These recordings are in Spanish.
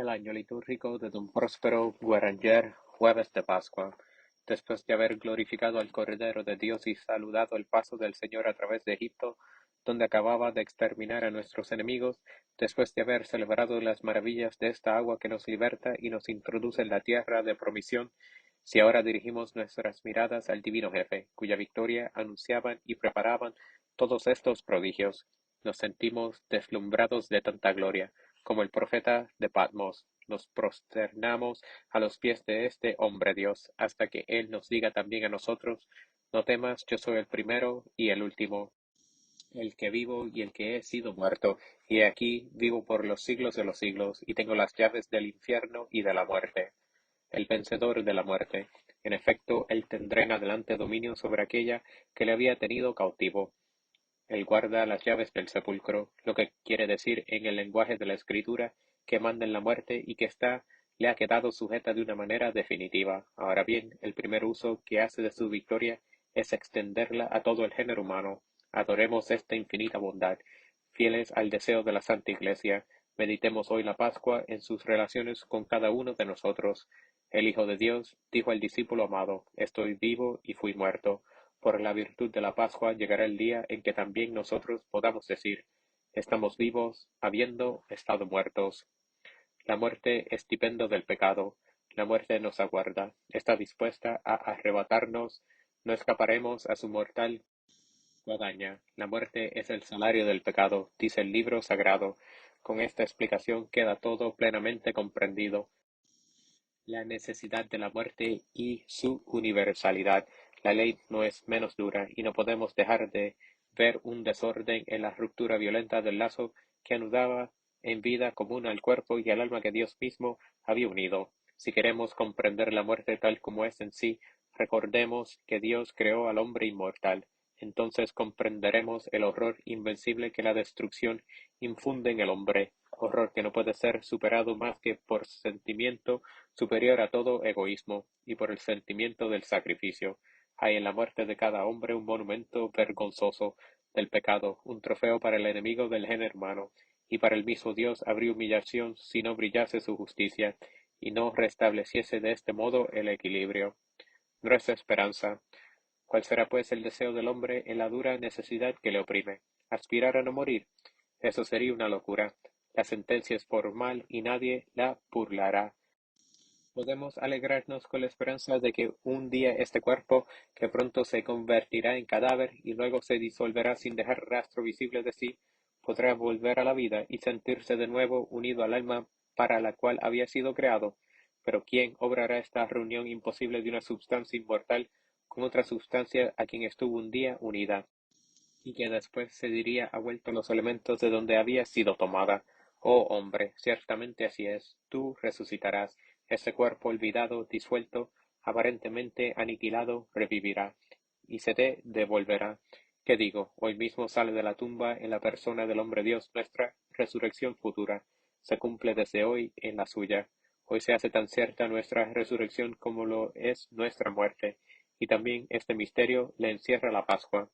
al año litúrgico de don Próspero Gueranger, jueves de Pascua. Después de haber glorificado al Cordero de Dios y saludado el paso del Señor a través de Egipto, donde acababa de exterminar a nuestros enemigos, después de haber celebrado las maravillas de esta agua que nos liberta y nos introduce en la tierra de promisión, si ahora dirigimos nuestras miradas al Divino Jefe, cuya victoria anunciaban y preparaban todos estos prodigios, nos sentimos deslumbrados de tanta gloria, como el profeta de Patmos. Nos prosternamos a los pies de este hombre Dios, hasta que Él nos diga también a nosotros: no temas, yo soy el primero y el último, el que vivo y el que he sido muerto, y aquí vivo por los siglos de los siglos, y tengo las llaves del infierno y de la muerte. El vencedor de la muerte. En efecto, él tendrá en adelante dominio sobre aquella que le había tenido cautivo. Él guarda las llaves del sepulcro, lo que quiere decir en el lenguaje de la Escritura que manda en la muerte y que le ha quedado sujeta de una manera definitiva. Ahora bien, el primer uso que hace de su victoria es extenderla a todo el género humano. Adoremos esta infinita bondad. Fieles al deseo de la Santa Iglesia, meditemos hoy la Pascua en sus relaciones con cada uno de nosotros. El Hijo de Dios dijo al discípulo amado: estoy vivo y fui muerto. Por la virtud de la Pascua llegará el día en que también nosotros podamos decir: estamos vivos, habiendo estado muertos. La muerte es estipendo del pecado. La muerte nos aguarda, está dispuesta a arrebatarnos. No escaparemos a su mortal guadaña. La muerte es el salario del pecado, dice el libro sagrado. Con esta explicación queda todo plenamente comprendido: la necesidad de la muerte y su universalidad. La ley no es menos dura, y no podemos dejar de ver un desorden en la ruptura violenta del lazo que anudaba en vida común al cuerpo y al alma que Dios mismo había unido. Si queremos comprender la muerte tal como es en sí, recordemos que Dios creó al hombre inmortal. Entonces comprenderemos el horror invencible que la destrucción infunde en el hombre, horror que no puede ser superado más que por sentimiento superior a todo egoísmo, y por el sentimiento del sacrificio. Hay en la muerte de cada hombre un monumento vergonzoso del pecado, un trofeo para el enemigo del género humano, y para el mismo Dios habría humillación si no brillase su justicia, y no restableciese de este modo el equilibrio. Nuestra esperanza. ¿Cuál será pues el deseo del hombre en la dura necesidad que le oprime? ¿Aspirar a no morir? Eso sería una locura. La sentencia es formal y nadie la burlará. Podemos alegrarnos con la esperanza de que un día este cuerpo, que pronto se convertirá en cadáver y luego se disolverá sin dejar rastro visible de sí, podrá volver a la vida y sentirse de nuevo unido al alma para la cual había sido creado. Pero ¿quién obrará esta reunión imposible de una substancia inmortal con otra substancia a quien estuvo un día unida, y que después se diría ha vuelto los elementos de donde había sido tomada? Oh hombre, ciertamente así es, tú resucitarás, ese cuerpo olvidado, disuelto, aparentemente aniquilado, revivirá, y se te devolverá. ¿Qué digo? Hoy mismo sale de la tumba en la persona del hombre Dios nuestra resurrección futura, se cumple desde hoy en la suya. Hoy se hace tan cierta nuestra resurrección como lo es nuestra muerte, y también este misterio le encierra la Pascua.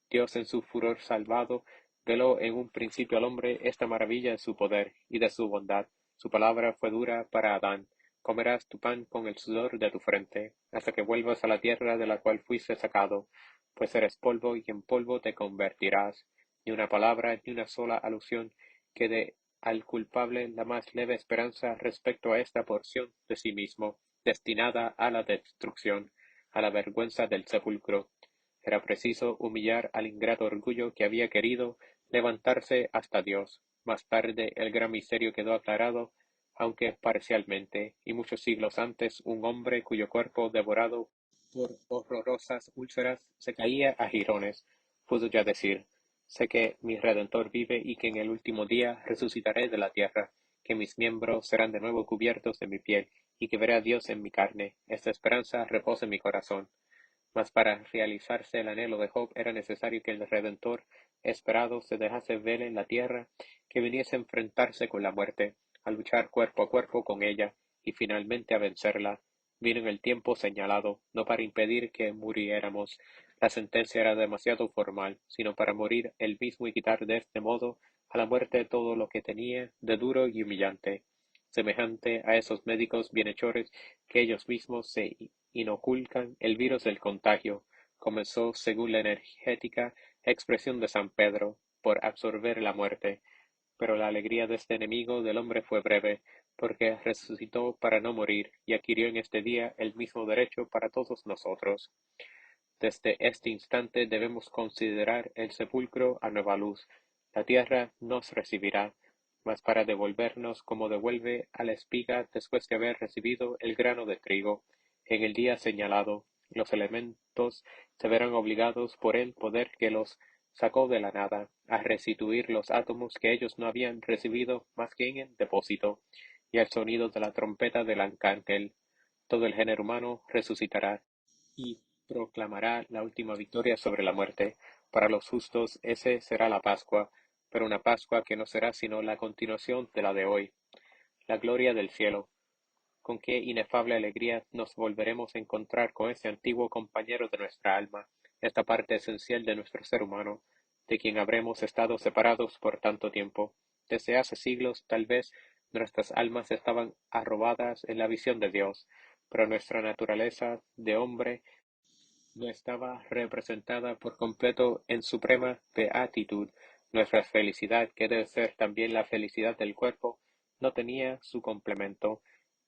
Dios en su furor salvado veló en un principio al hombre esta maravilla de su poder y de su bondad. Su palabra fue dura para Adán: comerás tu pan con el sudor de tu frente, hasta que vuelvas a la tierra de la cual fuiste sacado, pues eres polvo y en polvo te convertirás. Ni una palabra, ni una sola alusión que dé al culpable la más leve esperanza respecto a esta porción de sí mismo, destinada a la destrucción, a la vergüenza del sepulcro. Era preciso humillar al ingrato orgullo que había querido levantarse hasta Dios. Más tarde el gran misterio quedó aclarado, aunque parcialmente, y muchos siglos antes un hombre cuyo cuerpo, devorado por horrorosas úlceras, se caía a jirones, pudo ya decir: sé que mi Redentor vive y que en el último día resucitaré de la tierra, que mis miembros serán de nuevo cubiertos de mi piel, y que veré a Dios en mi carne. Esta esperanza reposa en mi corazón. Mas para realizarse el anhelo de Job era necesario que el Redentor esperado se dejase ver en la tierra, que viniese a enfrentarse con la muerte, a luchar cuerpo a cuerpo con ella, y finalmente a vencerla. Vino en el tiempo señalado, no para impedir que muriéramos, la sentencia era demasiado formal, sino para morir él mismo y quitar de este modo a la muerte todo lo que tenía de duro y humillante. semejante a esos médicos bienhechores que ellos mismos se inoculcan el virus del contagio, comenzó, según la energética expresión de San Pedro, por absorber la muerte. Pero la alegría de este enemigo del hombre fue breve, porque resucitó para no morir, y adquirió en este día el mismo derecho para todos nosotros. Desde este instante debemos considerar el sepulcro a nueva luz. La tierra nos recibirá, mas para devolvernos como devuelve a la espiga después de haber recibido el grano de trigo. En el día señalado, los elementos se verán obligados por el poder que los sacó de la nada, a restituir los átomos que ellos no habían recibido más que en el depósito, y al sonido de la trompeta del arcángel, todo el género humano resucitará y proclamará la última victoria sobre la muerte. Para los justos ese será la Pascua, pero una Pascua que no será sino la continuación de la de hoy. La gloria del cielo. Con qué inefable alegría nos volveremos a encontrar con ese antiguo compañero de nuestra alma, esta parte esencial de nuestro ser humano, de quien habremos estado separados por tanto tiempo. Desde hace siglos, tal vez, nuestras almas estaban arrobadas en la visión de Dios, pero nuestra naturaleza de hombre no estaba representada por completo en suprema beatitud. Nuestra felicidad, que debe ser también la felicidad del cuerpo, no tenía su complemento,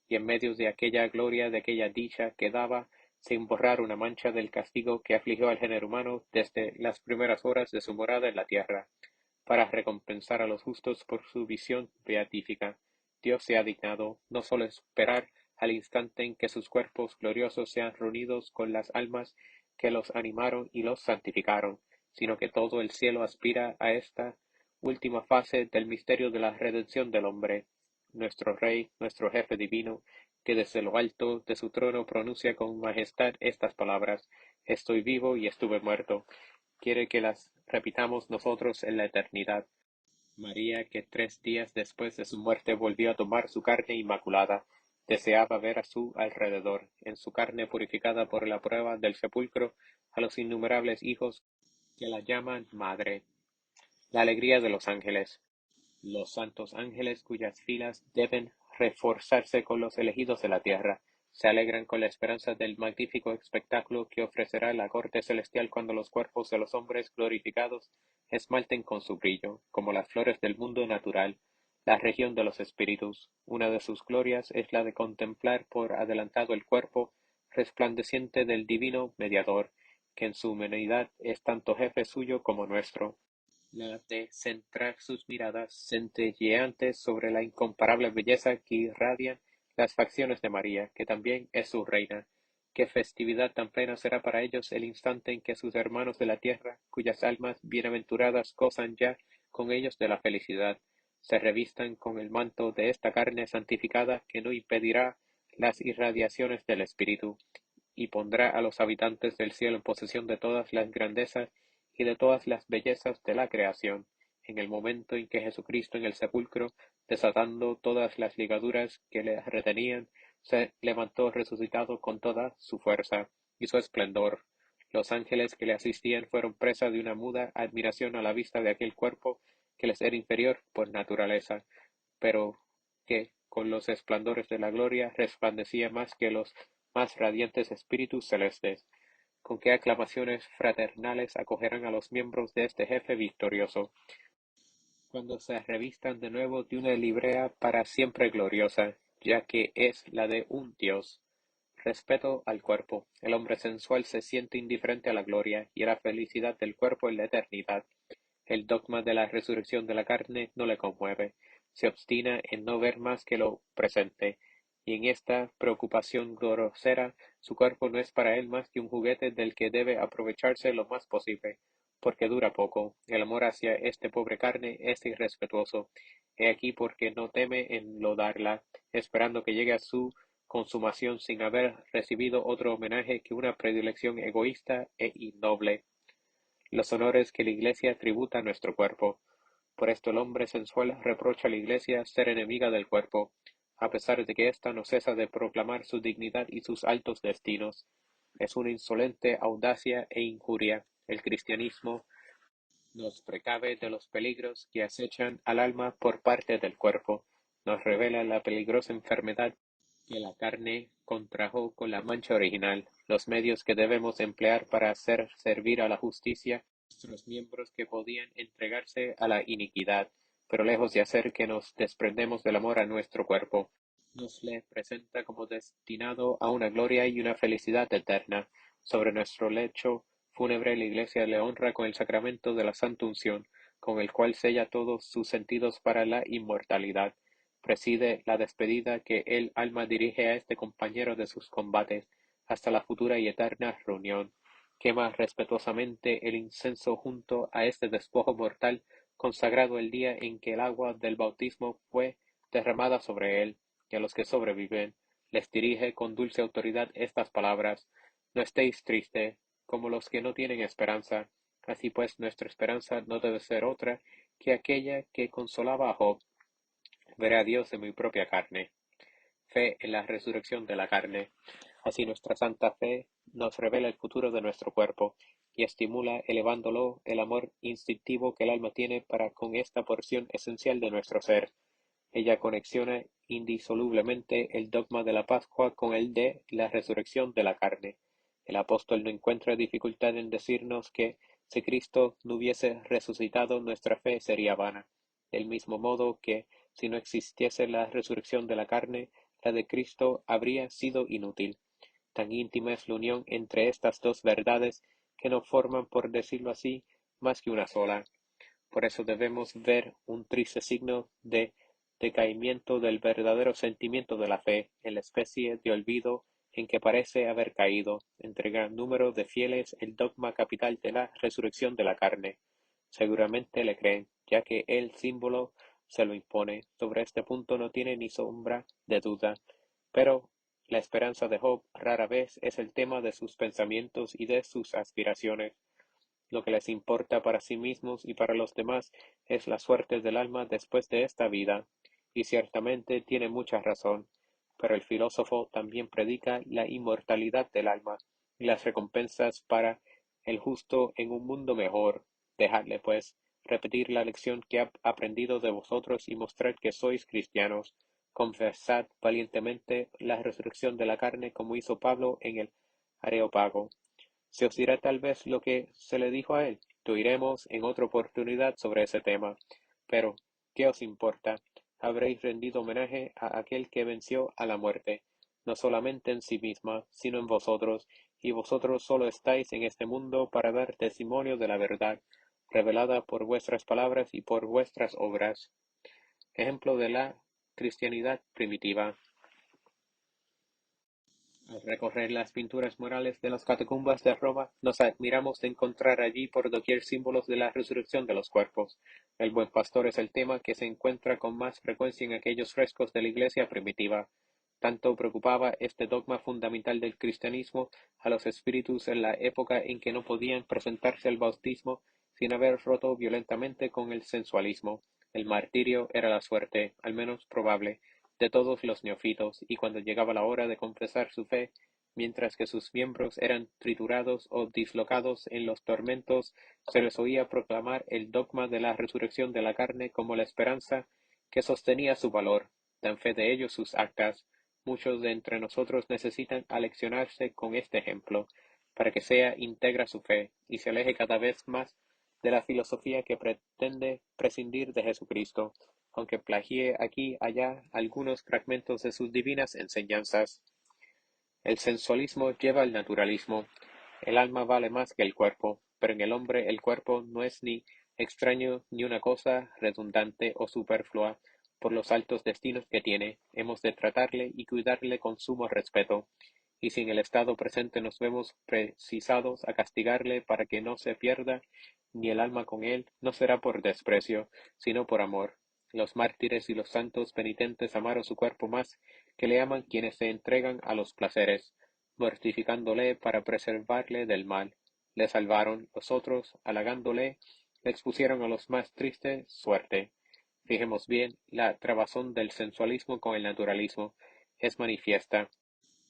y en medio de aquella gloria, de aquella dicha, quedaba sin borrar una mancha del castigo que afligió al género humano desde las primeras horas de su morada en la tierra, para recompensar a los justos por su visión beatífica. Dios se ha dignado no sólo esperar al instante en que sus cuerpos gloriosos sean reunidos con las almas que los animaron y los santificaron, sino que todo el cielo aspira a esta última fase del misterio de la redención del hombre. Nuestro Rey, nuestro Jefe divino, que desde lo alto de su trono pronuncia con majestad estas palabras: Estoy vivo y estuve muerto, quiere que las repitamos nosotros en la eternidad. María, que 3 días después de su muerte volvió a tomar su carne inmaculada, deseaba ver a su alrededor, en su carne purificada por la prueba del sepulcro, a los innumerables hijos que la llaman Madre. La alegría de los ángeles. Los santos ángeles, cuyas filas deben reforzarse con los elegidos de la tierra, se alegran con la esperanza del magnífico espectáculo que ofrecerá la corte celestial cuando los cuerpos de los hombres glorificados esmalten con su brillo, como las flores del mundo natural, la región de los espíritus. Una de sus glorias es la de contemplar por adelantado el cuerpo resplandeciente del divino mediador, que en su humanidad es tanto jefe suyo como nuestro, la de centrar sus miradas centelleantes sobre la incomparable belleza que irradian las facciones de María, que también es su reina. Qué festividad tan plena será para ellos el instante en que sus hermanos de la tierra, cuyas almas bienaventuradas gozan ya con ellos de la felicidad, se revistan con el manto de esta carne santificada que no impedirá las irradiaciones del Espíritu, y pondrá a los habitantes del cielo en posesión de todas las grandezas y de todas las bellezas de la creación, en el momento en que Jesucristo en el sepulcro, desatando todas las ligaduras que le retenían, se levantó resucitado con toda su fuerza y su esplendor. Los ángeles que le asistían fueron presa de una muda admiración a la vista de aquel cuerpo que les era inferior por naturaleza, pero que, con los esplendores de la gloria, resplandecía más que los más radiantes espíritus celestes. Con qué aclamaciones fraternales acogerán a los miembros de este jefe victorioso, cuando se revistan de nuevo de una librea para siempre gloriosa, ya que es la de un Dios. Respeto al cuerpo. El hombre sensual se siente indiferente a la gloria y a la felicidad del cuerpo en la eternidad. El dogma de la resurrección de la carne no le conmueve, se obstina en no ver más que lo presente, y en esta preocupación grosera su cuerpo no es para él más que un juguete del que debe aprovecharse lo más posible, porque dura poco. El amor hacia esta pobre carne es irrespetuoso. He aquí porque no teme enlodarla, esperando que llegue a su consumación sin haber recibido otro homenaje que una predilección egoísta e innoble. Los honores que la Iglesia tributa a nuestro cuerpo. Por esto el hombre sensual reprocha a la Iglesia ser enemiga del cuerpo, a pesar de que ésta no cesa de proclamar su dignidad y sus altos destinos. Es una insolente audacia e injuria. El cristianismo nos precave de los peligros que acechan al alma por parte del cuerpo. nos revela la peligrosa enfermedad que la carne contrajo con la mancha original, los medios que debemos emplear para hacer servir a la justicia nuestros miembros que podían entregarse a la iniquidad, pero lejos de hacer que nos desprendemos del amor a nuestro cuerpo, nos le presenta como destinado a una gloria y una felicidad eterna. Sobre nuestro lecho fúnebre la Iglesia le honra con el sacramento de la Santa Unción, con el cual sella todos sus sentidos para la inmortalidad. Preside la despedida que el alma dirige a este compañero de sus combates, hasta la futura y eterna reunión. Quema respetuosamente el incienso junto a este despojo mortal, consagrado el día en que el agua del bautismo fue derramada sobre él, y a los que sobreviven, les dirige con dulce autoridad estas palabras: No estéis tristes, como los que no tienen esperanza. Así pues, nuestra esperanza no debe ser otra que aquella que consolaba a Job: veré a Dios en mi propia carne. Fe en la resurrección de la carne. Así nuestra santa fe nos revela el futuro de nuestro cuerpo y estimula, elevándolo, el amor instintivo que el alma tiene para con esta porción esencial de nuestro ser. Ella conexiona indisolublemente el dogma de la Pascua con el de la resurrección de la carne. El apóstol no encuentra dificultad en decirnos que, si Cristo no hubiese resucitado, nuestra fe sería vana, del mismo modo que, si no existiese la resurrección de la carne, la de Cristo habría sido inútil. Tan íntima es la unión entre estas dos verdades que no forman, por decirlo así, más que una sola. Por eso debemos ver un triste signo de decaimiento del verdadero sentimiento de la fe, en la especie de olvido en que parece haber caído, entre gran número de fieles, el dogma capital de la resurrección de la carne. Seguramente le creen, ya que el símbolo se lo impone. Sobre este punto no tiene ni sombra de duda. Pero la esperanza de Job rara vez es el tema de sus pensamientos y de sus aspiraciones. Lo que les importa para sí mismos y para los demás es la suerte del alma después de esta vida, y ciertamente tiene mucha razón. Pero el filósofo también predica la inmortalidad del alma y las recompensas para el justo en un mundo mejor. Dejadle, pues, repetir la lección que ha aprendido de vosotros y mostrar que sois cristianos. Confesad valientemente la resurrección de la carne, como hizo Pablo en el Areópago. Se os dirá tal vez lo que se le dijo a él. Oiremos en otra oportunidad sobre ese tema. Pero, ¿qué os importa? Habréis rendido homenaje a aquel que venció a la muerte, no solamente en sí misma, sino en vosotros, y vosotros solo estáis en este mundo para dar testimonio de la verdad, revelada por vuestras palabras y por vuestras obras. Ejemplo de la cristianidad primitiva. Al recorrer las pinturas murales de las catacumbas de Roma, nos admiramos de encontrar allí por doquier símbolos de la resurrección de los cuerpos. El buen pastor es el tema que se encuentra con más frecuencia en aquellos frescos de la iglesia primitiva. Tanto preocupaba este dogma fundamental del cristianismo a los espíritus en la época en que no podían presentarse al bautismo sin haber roto violentamente con el sensualismo. El martirio era la suerte, al menos probable, de todos los neófitos, y cuando llegaba la hora de confesar su fe, mientras que sus miembros eran triturados o dislocados en los tormentos, se les oía proclamar el dogma de la resurrección de la carne como la esperanza que sostenía su valor. Dan fe de ello sus actas. Muchos de entre nosotros necesitan aleccionarse con este ejemplo, para que sea íntegra su fe, y se aleje cada vez más de la filosofía que pretende prescindir de Jesucristo, aunque plagie aquí y allá algunos fragmentos de sus divinas enseñanzas. El sensualismo lleva al naturalismo. El alma vale más que el cuerpo, pero en el hombre el cuerpo no es ni extraño ni una cosa redundante o superflua. Por los altos destinos que tiene, hemos de tratarle y cuidarle con sumo respeto, y si en el estado presente nos vemos precisados a castigarle para que no se pierda ni el alma con él, no será por desprecio, sino por amor. Los mártires y los santos penitentes amaron su cuerpo más que le aman quienes se entregan a los placeres, mortificándole para preservarle del mal. Le salvaron; los otros, halagándole, le expusieron a los más triste suerte. Fijemos bien, la trabazón del sensualismo con el naturalismo es manifiesta.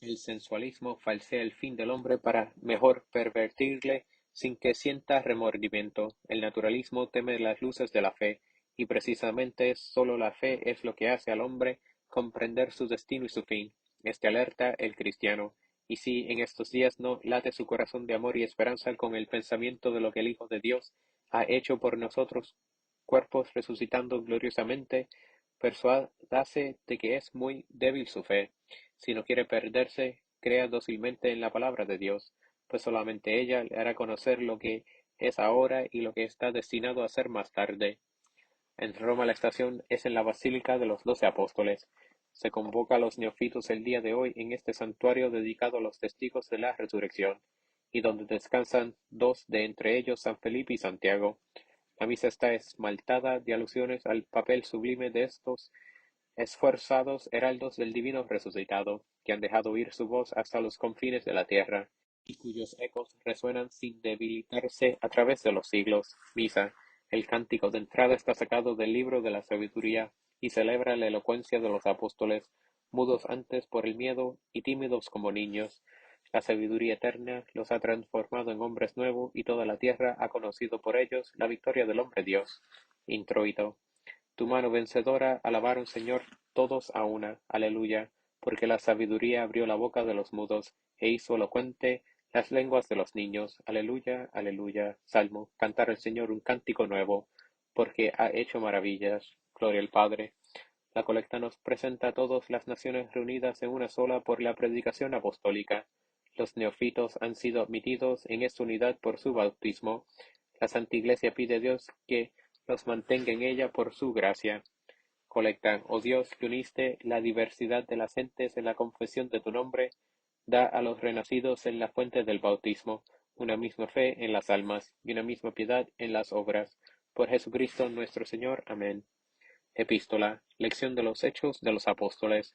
El sensualismo falsea el fin del hombre para mejor pervertirle sin que sienta remordimiento. El naturalismo teme las luces de la fe y precisamente sólo la fe es lo que hace al hombre comprender su destino y su fin. Alerta el cristiano. Y si en estos días no late su corazón de amor y esperanza con el pensamiento de lo que el Hijo de Dios ha hecho por nosotros, cuerpos resucitando gloriosamente, persuádase de que es muy débil su fe. Si no quiere perderse, crea dócilmente en la palabra de Dios, pues solamente ella le hará conocer lo que es ahora y lo que está destinado a ser más tarde. En Roma la estación es en la Basílica de los 12 Apóstoles. Se convoca a los neofitos el día de hoy en este santuario dedicado a los testigos de la resurrección, y donde descansan dos de entre ellos, San Felipe y Santiago. La misa está esmaltada de alusiones al papel sublime de estos esforzados heraldos del Divino Resucitado, que han dejado oír su voz hasta los confines de la tierra, y cuyos ecos resuenan sin debilitarse a través de los siglos. Misa. El cántico de entrada está sacado del libro de la sabiduría y celebra la elocuencia de los apóstoles, mudos antes por el miedo y tímidos como niños. La sabiduría eterna los ha transformado en hombres nuevos y toda la tierra ha conocido por ellos la victoria del hombre Dios. Introito. Tu mano vencedora alabaron, Señor, todos a una. Aleluya. Porque la sabiduría abrió la boca de los mudos e hizo elocuente las lenguas de los niños. Aleluya, aleluya. Salmo. Cantar al Señor un cántico nuevo, porque ha hecho maravillas. Gloria al Padre. La colecta nos presenta a todas las naciones reunidas en una sola por la predicación apostólica. Los neofitos han sido admitidos en esta unidad por su bautismo. La Santa Iglesia pide a Dios que los mantenga en ella por su gracia. Colecta, oh Dios, que uniste la diversidad de las gentes en la confesión de tu nombre, da a los renacidos en la fuente del bautismo una misma fe en las almas y una misma piedad en las obras. Por Jesucristo nuestro Señor. Amén. Epístola. Lección de los Hechos de los Apóstoles.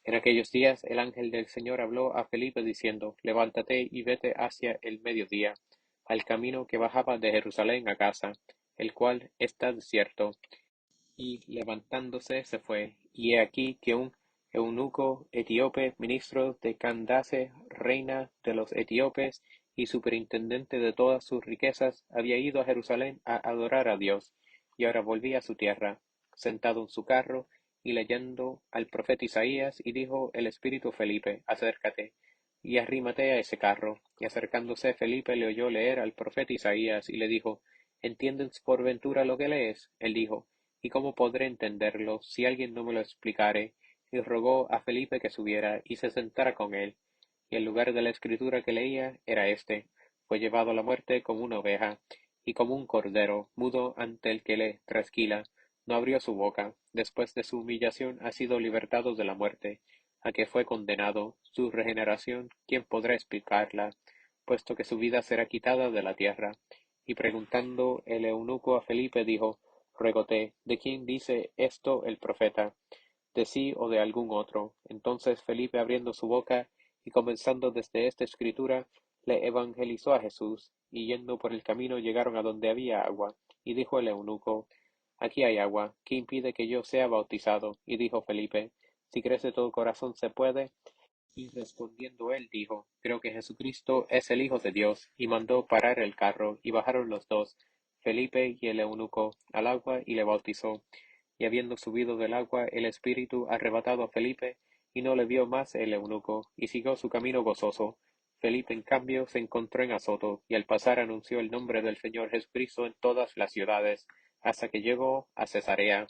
En aquellos días el ángel del Señor habló a Felipe diciendo, Levántate y vete hacia el mediodía, al camino que bajaba de Jerusalén a Gaza, el cual está desierto. Y levantándose se fue, y he aquí que un eunuco etíope, ministro de Candace, reina de los etíopes, y superintendente de todas sus riquezas, había ido a Jerusalén a adorar a Dios, y ahora volvía a su tierra, sentado en su carro, y leyendo al profeta Isaías, y dijo el espíritu Felipe, acércate, y arrímate a ese carro. Y acercándose Felipe le oyó leer al profeta Isaías, y le dijo, ¿entiendes por ventura lo que lees? Él dijo, ¿y cómo podré entenderlo si alguien no me lo explicare? Y rogó a Felipe que subiera y se sentara con él. Y el lugar de la escritura que leía era este: fue llevado a la muerte como una oveja, y como un cordero, mudo ante el que le trasquila, no abrió su boca. Después de su humillación ha sido libertado de la muerte, a que fue condenado. Su regeneración, ¿quién podrá explicarla? Puesto que su vida será quitada de la tierra. Y preguntando el eunuco a Felipe, dijo, Ruégote, ¿de quién dice esto el profeta? ¿De sí o de algún otro? Entonces Felipe, abriendo su boca y comenzando desde esta escritura, le evangelizó a Jesús, y yendo por el camino llegaron a donde había agua, y dijo el eunuco, Aquí hay agua, ¿qué impide que yo sea bautizado? Y dijo Felipe, Si crees de todo corazón se puede. Y respondiendo él dijo, Creo que Jesucristo es el Hijo de Dios, y mandó parar el carro, y bajaron los dos, Felipe y el eunuco, al agua, y le bautizó. Y habiendo subido del agua el Espíritu arrebatado a Felipe, y no le vio más el eunuco, y siguió su camino gozoso. Felipe, en cambio, se encontró en Azoto, y al pasar anunció el nombre del Señor Jesucristo en todas las ciudades, hasta que llegó a Cesarea.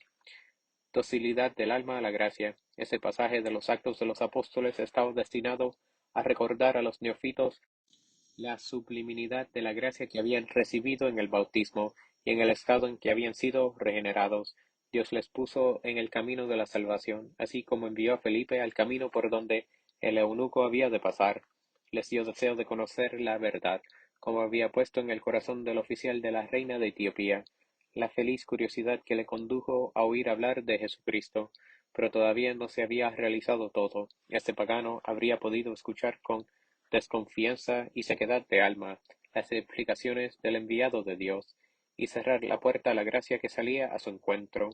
Docilidad del alma a la gracia. Ese pasaje de los Actos de los Apóstoles estaba destinado a recordar a los neófitos la sublimidad de la gracia que habían recibido en el bautismo y en el estado en que habían sido regenerados. Dios les puso en el camino de la salvación, así como envió a Felipe al camino por donde el eunuco había de pasar. Les dio deseo de conocer la verdad, como había puesto en el corazón del oficial de la reina de Etiopía, la feliz curiosidad que le condujo a oír hablar de Jesucristo. Pero todavía no se había realizado todo. Este pagano habría podido escuchar con desconfianza y sequedad de alma las explicaciones del enviado de Dios, y cerrar la puerta a la gracia que salía a su encuentro.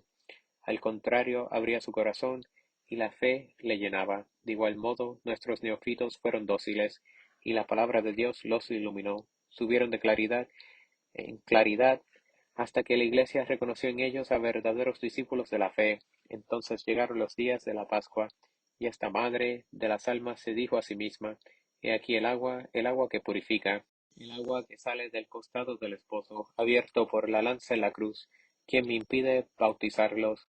Al contrario, abría su corazón, y la fe le llenaba. De igual modo, nuestros neófitos fueron dóciles, y la palabra de Dios los iluminó. Subieron de claridad en claridad hasta que la Iglesia reconoció en ellos a verdaderos discípulos de la fe. Entonces llegaron los días de la Pascua, y esta madre de las almas se dijo a sí misma: He aquí el agua que purifica, el agua que sale del costado del esposo, abierto por la lanza en la cruz. ¿Quién me impide bautizarlos?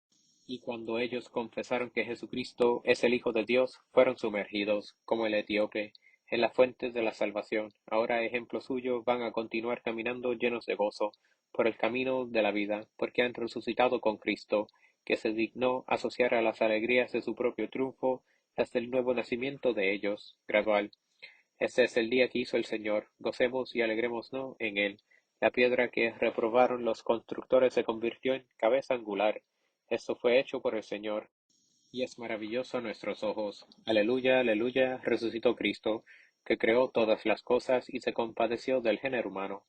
Y cuando ellos confesaron que Jesucristo es el Hijo de Dios, fueron sumergidos, como el etíope, en las fuentes de la salvación. Ahora, ejemplo suyo, van a continuar caminando llenos de gozo por el camino de la vida, porque han resucitado con Cristo, que se dignó asociar a las alegrías de su propio triunfo las del nuevo nacimiento de ellos, gradual. Este es el día que hizo el Señor, gocemos y alegrémonos en él. La piedra que reprobaron los constructores se convirtió en cabeza angular. Esto fue hecho por el Señor, y es maravilloso a nuestros ojos. Aleluya, aleluya, resucitó Cristo, que creó todas las cosas y se compadeció del género humano.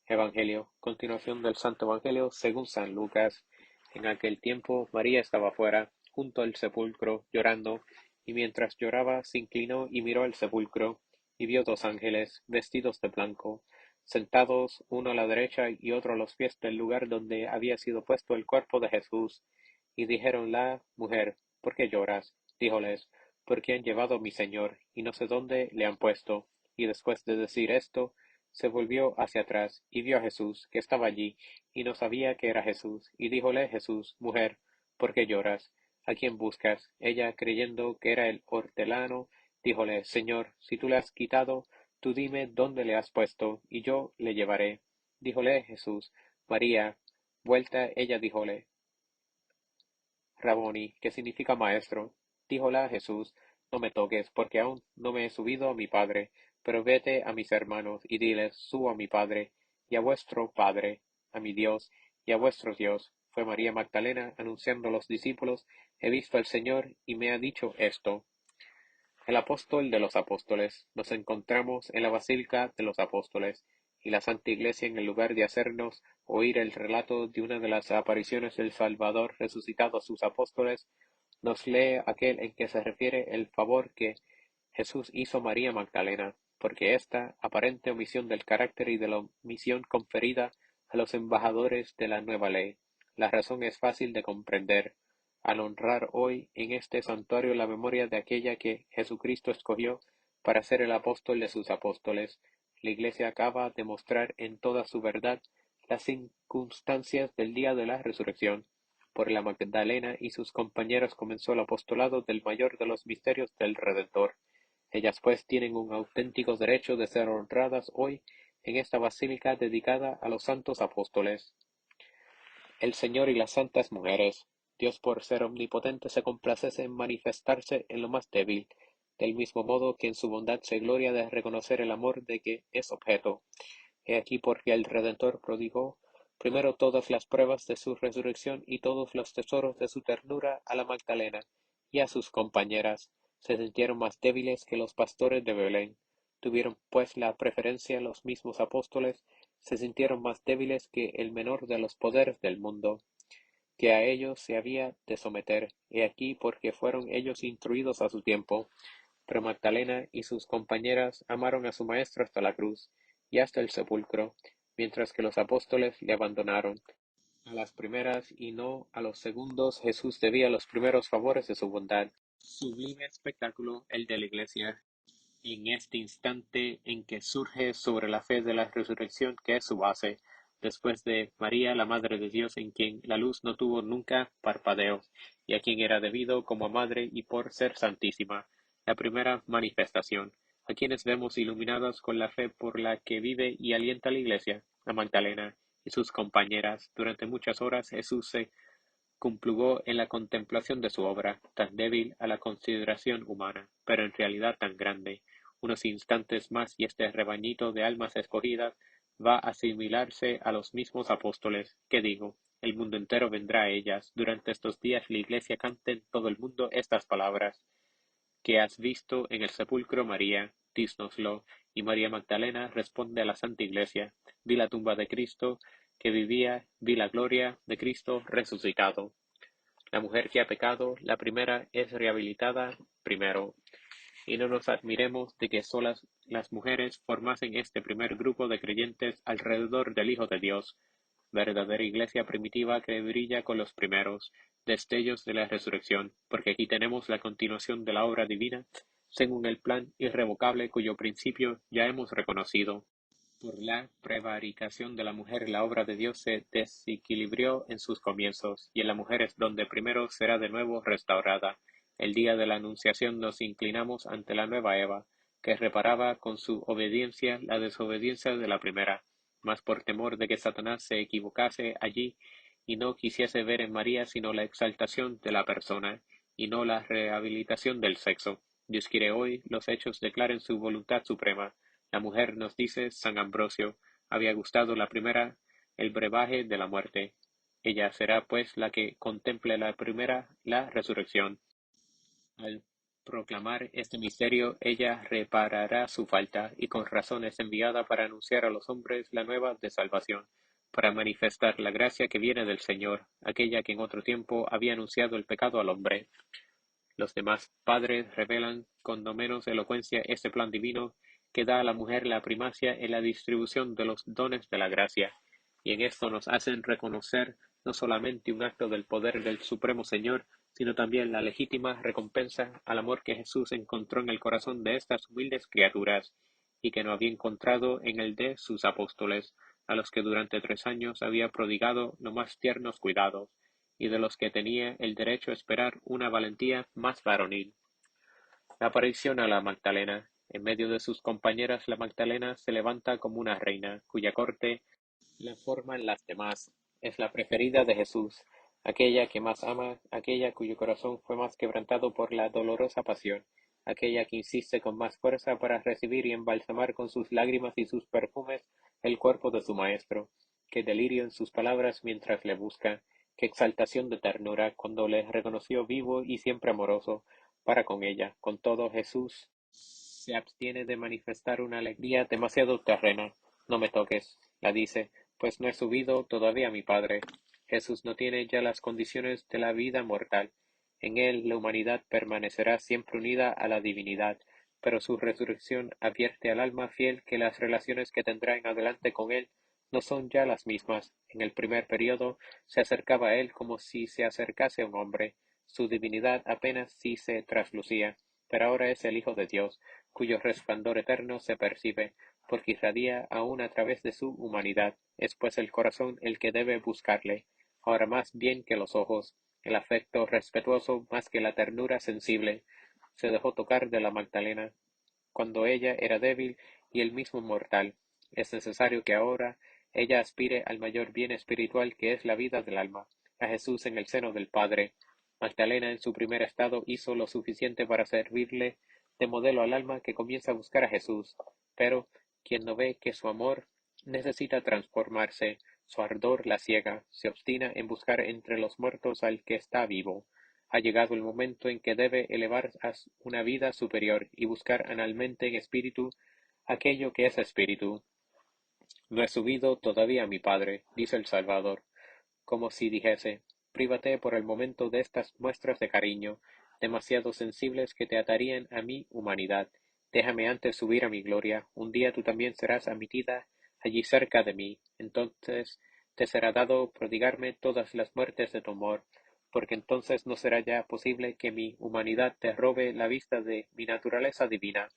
Evangelio, continuación del Santo Evangelio según San Lucas. En aquel tiempo María estaba fuera, junto al sepulcro, llorando, y mientras lloraba se inclinó y miró al sepulcro, y vio dos ángeles, vestidos de blanco, sentados uno a la derecha y otro a los pies del lugar donde había sido puesto el cuerpo de Jesús. Y dijeronla: Mujer, ¿por qué lloras? Díjoles: Porque han llevado a mi Señor, y no sé dónde le han puesto. Y después de decir esto, se volvió hacia atrás, y vio a Jesús, que estaba allí, y no sabía que era Jesús. Y díjole Jesús: Mujer, ¿por qué lloras? ¿A quién buscas? Ella, creyendo que era el hortelano, díjole: Señor, si tú le has quitado, tú dime dónde le has puesto, y yo le llevaré. Díjole Jesús: María. Vuelta ella díjole: Raboni, que significa maestro. Díjola Jesús: No me toques, porque aún no me he subido a mi Padre, pero vete a mis hermanos, y diles: Subo a mi Padre, y a vuestro Padre, a mi Dios, y a vuestro Dios. Fue María Magdalena, anunciando a los discípulos: He visto al Señor, y me ha dicho esto. El apóstol de los apóstoles. Nos encontramos en la Basílica de los Apóstoles, y la Santa Iglesia, en el lugar de hacernos oír el relato de una de las apariciones del Salvador resucitado a sus apóstoles, nos lee aquel en que se refiere el favor que Jesús hizo a María Magdalena, porque esta aparente omisión del carácter y de la omisión conferida a los embajadores de la nueva ley. La razón es fácil de comprender. Al honrar hoy en este santuario la memoria de aquella que Jesucristo escogió para ser el apóstol de sus apóstoles, la Iglesia acaba de mostrar en toda su verdad las circunstancias del día de la resurrección. Por la Magdalena y sus compañeros comenzó el apostolado del mayor de los misterios del Redentor. Ellas pues tienen un auténtico derecho de ser honradas hoy en esta basílica dedicada a los santos apóstoles. El Señor y las santas mujeres. Dios, por ser omnipotente, se complace en manifestarse en lo más débil, del mismo modo que en su bondad se gloria de reconocer el amor de que es objeto. He aquí porque el Redentor prodigó primero todas las pruebas de su resurrección y todos los tesoros de su ternura a la Magdalena y a sus compañeras. Se sintieron más débiles que los pastores de Belén. Tuvieron pues la preferencia los mismos apóstoles, se sintieron más débiles que el menor de los poderes del mundo, que a ellos se había de someter. He aquí porque fueron ellos instruidos a su tiempo. Pero Magdalena y sus compañeras amaron a su Maestro hasta la cruz y hasta el sepulcro, mientras que los apóstoles le abandonaron. A las primeras y no a los segundos Jesús debía los primeros favores de su bondad. Sublime espectáculo el de la Iglesia. En este instante en que surge sobre la fe de la resurrección, que es su base, después de María, la Madre de Dios, en quien la luz no tuvo nunca parpadeo, y a quien era debido como madre y por ser santísima, la primera manifestación, a quienes vemos iluminadas con la fe por la que vive y alienta la Iglesia, a Magdalena y sus compañeras. Durante muchas horas Jesús se complugó en la contemplación de su obra, tan débil a la consideración humana, pero en realidad tan grande. Unos instantes más y este rebañito de almas escogidas va a asimilarse a los mismos apóstoles. ¿Qué digo? El mundo entero vendrá a ellas. Durante estos días la Iglesia canta en todo el mundo estas palabras. ¿Qué has visto en el sepulcro, María? Dísnoslo. Y María Magdalena responde a la Santa Iglesia. Vi la tumba de Cristo, que vivía, vi la gloria de Cristo resucitado. La mujer que ha pecado, la primera, es rehabilitada primero, y no nos admiremos de que solas las mujeres formasen este primer grupo de creyentes alrededor del Hijo de Dios. verdadera iglesia primitiva que brilla con los primeros destellos de la resurrección, porque aquí tenemos la continuación de la obra divina, según el plan irrevocable cuyo principio ya hemos reconocido. Por la prevaricación de la mujer la obra de Dios se desequilibró en sus comienzos, y en la mujer es donde primero será de nuevo restaurada. El día de la Anunciación nos inclinamos ante la nueva Eva, que reparaba con su obediencia la desobediencia de la primera, mas por temor de que Satanás se equivocase allí y no quisiese ver en María sino la exaltación de la persona, y no la rehabilitación del sexo. Dios quiere hoy los hechos declaren su voluntad suprema. La mujer, nos dice San Ambrosio, había gustado la primera el brebaje de la muerte. Ella será pues la que contemple la primera la resurrección. Al proclamar este misterio, ella reparará su falta, y con razón es enviada para anunciar a los hombres la nueva de salvación, para manifestar la gracia que viene del Señor, aquella que en otro tiempo había anunciado el pecado al hombre. Los demás padres revelan con no menos elocuencia este plan divino que da a la mujer la primacia en la distribución de los dones de la gracia, y en esto nos hacen reconocer no solamente un acto del poder del Supremo Señor, sino también la legítima recompensa al amor que Jesús encontró en el corazón de estas humildes criaturas, y que no había encontrado en el de sus apóstoles, a los que durante 3 años había prodigado los más tiernos cuidados y de los que tenía el derecho a esperar una valentía más varonil. La aparición a la Magdalena. En medio de sus compañeras, la Magdalena se levanta como una reina, cuya corte la forman las demás. Es la preferida de Jesús, aquella que más ama, aquella cuyo corazón fue más quebrantado por la dolorosa pasión, aquella que insiste con más fuerza para recibir y embalsamar con sus lágrimas y sus perfumes el cuerpo de su Maestro. Qué delirio en sus palabras mientras le busca, qué exaltación de ternura cuando le reconoció vivo y siempre amoroso para con ella. Con todo, Jesús se abstiene de manifestar una alegría demasiado terrena. No me toques, la dice, pues no he subido todavía a mi Padre. Jesús no tiene ya las condiciones de la vida mortal. En él la humanidad permanecerá siempre unida a la divinidad, pero su resurrección advierte al alma fiel que las relaciones que tendrá en adelante con él no son ya las mismas. En el primer período se acercaba a él como si se acercase a un hombre. Su divinidad apenas si se traslucía, pero ahora es el Hijo de Dios, cuyo resplandor eterno se percibe, porque irradia aún a través de su humanidad. Es pues el corazón el que debe buscarle, ahora más bien que los ojos, el afecto respetuoso más que la ternura sensible. Se dejó tocar de la Magdalena, cuando ella era débil y él mismo mortal. Es necesario que ahora ella aspire al mayor bien espiritual que es la vida del alma, a Jesús en el seno del Padre. Magdalena en su primer estado hizo lo suficiente para servirle de modelo al alma que comienza a buscar a Jesús, pero quien no ve que su amor necesita transformarse, su ardor la ciega, se obstina en buscar entre los muertos al que está vivo. Ha llegado el momento en que debe elevar a una vida superior y buscar analmente en espíritu aquello que es espíritu. No he subido todavía a mi Padre, dice el Salvador, como si dijese, prívate por el momento de estas muestras de cariño, demasiado sensibles que te atarían a mi humanidad. Déjame antes subir a mi gloria. Un día tú también serás admitida allí cerca de mí. Entonces te será dado prodigarme todas las muertes de tu amor, porque entonces no será ya posible que mi humanidad te robe la vista de mi naturaleza divina.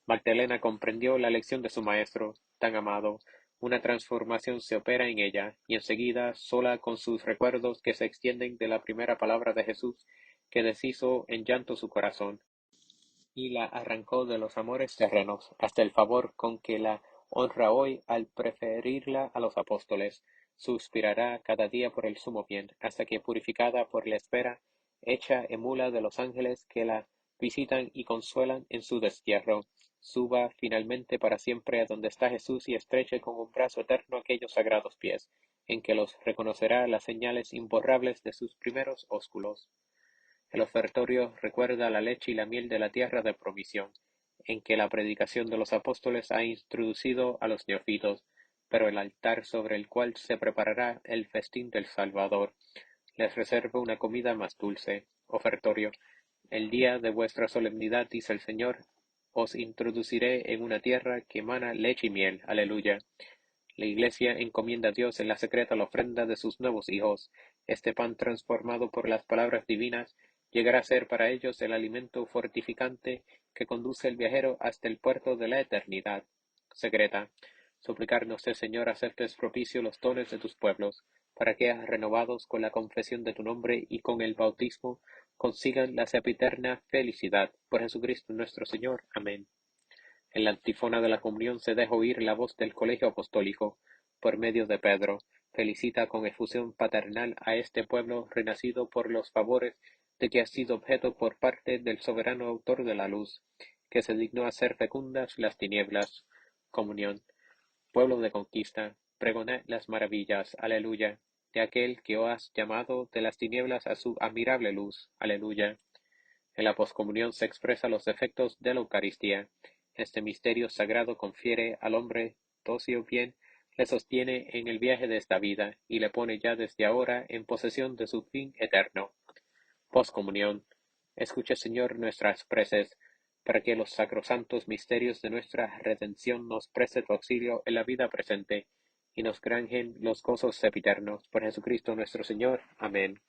Magdalena comprendió la lección de su maestro, tan amado. Una transformación se opera en ella, y enseguida, sola con sus recuerdos que se extienden de la primera palabra de Jesús, que deshizo en llanto su corazón, y la arrancó de los amores terrenos, hasta el favor con que la honra hoy al preferirla a los apóstoles, suspirará cada día por el sumo bien, hasta que purificada por la espera, hecha emula de los ángeles que la visitan y consuelan en su destierro, suba finalmente para siempre a donde está Jesús y estreche con un brazo eterno aquellos sagrados pies, en que los reconocerá las señales imborrables de sus primeros ósculos. El ofertorio recuerda la leche y la miel de la tierra de provisión, en que la predicación de los apóstoles ha introducido a los neófitos, pero el altar sobre el cual se preparará el festín del Salvador les reserva una comida más dulce. Ofertorio. El día de vuestra solemnidad, dice el Señor, os introduciré en una tierra que emana leche y miel. Aleluya. La Iglesia encomienda a Dios en la secreta la ofrenda de sus nuevos hijos. Este pan transformado por las palabras divinas llegará a ser para ellos el alimento fortificante que conduce el viajero hasta el puerto de la eternidad. Secreta. Suplicarnos, Señor, aceptes propicio los dones de tus pueblos, para que, renovados con la confesión de tu nombre y con el bautismo, consigan la sempiterna felicidad. Por Jesucristo nuestro Señor. Amén. En la antífona de la comunión se deja oír la voz del Colegio Apostólico, por medio de Pedro. Felicita con efusión paternal a este pueblo renacido por los favores de que ha sido objeto por parte del soberano autor de la luz, que se dignó hacer fecundas las tinieblas. Comunión. Pueblo de conquista, pregonad las maravillas, aleluya, de aquel que os has llamado de las tinieblas a su admirable luz, aleluya. En la poscomunión se expresan los efectos de la Eucaristía. Este misterio sagrado confiere al hombre docio bien, le sostiene en el viaje de esta vida y le pone ya desde ahora en posesión de su fin eterno. Poscomunión. Escucha, Señor, nuestras preces, para que los sacrosantos misterios de nuestra redención nos presten tu auxilio en la vida presente y nos granjen los gozos sempiternos. Por Jesucristo nuestro Señor. Amén.